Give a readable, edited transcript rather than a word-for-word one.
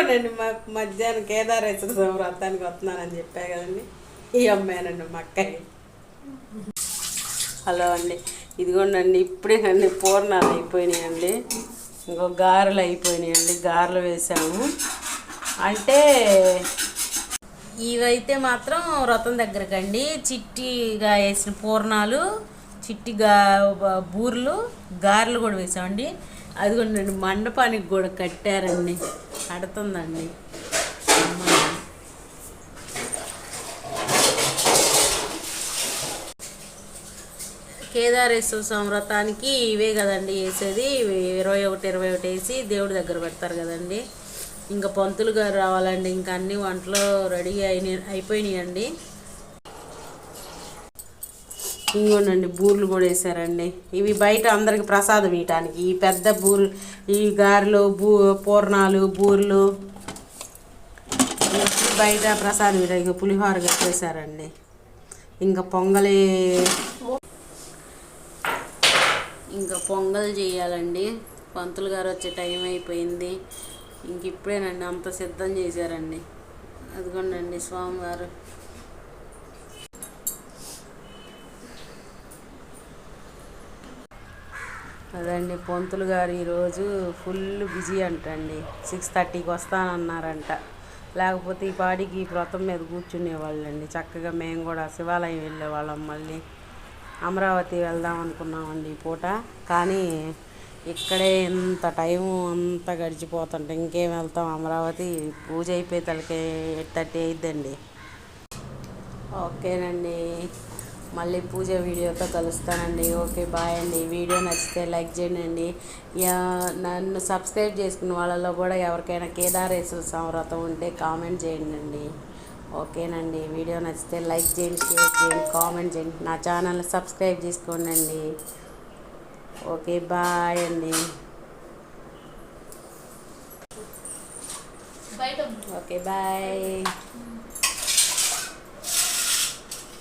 ఇదిగోండి మాకు మధ్యాహ్నం కేదారేశ్వర వ్రతానికి వస్తున్నానని చెప్పా కదండి. ఈ అమ్మాయినండి మా అక్కయ్య. హలో అండి, ఇదిగోండి ఇప్పుడేనండి పూర్ణాలు అయిపోయినాయండి. ఇంకో గారెలు అయిపోయినాయండి. గారెలు వేసాము. అంటే ఇవైతే మాత్రం వ్రతం దగ్గరకండి. చిట్టిగా వేసిన పూర్ణాలు, చిట్టిగా బూరెలు, గారెలు కూడా వేసామండి. అదిగోండి మండపానికి కూడా కట్టారండి. కడుతుందండి కేదారేశ్వర స్వామి వ్రతానికి ఇవే కదండి వేసేది. 21 వేసి దేవుడి దగ్గర పెడతారు కదండి. ఇంకా పంతులు గారు రావాలండి. ఇంకా అన్ని వంటలు రెడీ అయిపోయినాయండి. ఇంకోనండి బూర్లు కూడా వేసారండి. ఇవి బయట అందరికి ప్రసాదం ఇయటానికి. ఈ పెద్ద బూర్లు, ఈ గారెలు, పూర్ణాలు, బూర్లు బయట ప్రసాదం ఇక పులిహోర కట్టేశారండి. ఇంకా పొంగల్ చేయాలండి. పంతులు గారు వచ్చే టైం అయిపోయింది. ఇంక ఇప్పుడేనండి అంత సిద్ధం చేశారండి. అదిగోండి స్వామివారు. అదండి పంతులు గారు ఈరోజు ఫుల్ బిజీ అంటండి. 6:30కి వస్తానన్నారంట. లేకపోతే ఈ పాడికి వ్రతం మీద కూర్చునేవాళ్ళండి. చక్కగా మేము కూడా శివాలయం వెళ్ళేవాళ్ళం. మళ్ళీ అమరావతి వెళ్దాం అనుకున్నామండి ఈ పూట. కానీ ఇక్కడే ఎంత టైము అంతా గడిచిపోతుంటే ఇంకేం వెళ్తాం. అమరావతి పూజ అయిపోయి 8:30 అయిద్దండి. ఓకేనండి, మళ్ళీ పూజ వీడియోతో కలుస్తానండి. ఓకే, బాయ్ అండి. వీడియో నచ్చితే లైక్ చేయండి. నన్ను సబ్స్క్రైబ్ చేసుకున్న వాళ్ళలో కూడా ఎవరికైనా కేదారేశ్వర స్వామి వ్రతం ఉంటే కామెంట్ చేయండి. ఓకేనండి, వీడియో నచ్చితే లైక్ చేయండి, షేర్ చేయండి, కామెంట్ చేయండి. నా ఛానల్ని సబ్స్క్రైబ్ చేసుకోండి. ఓకే, బాయ్ అండి. Okay, bye.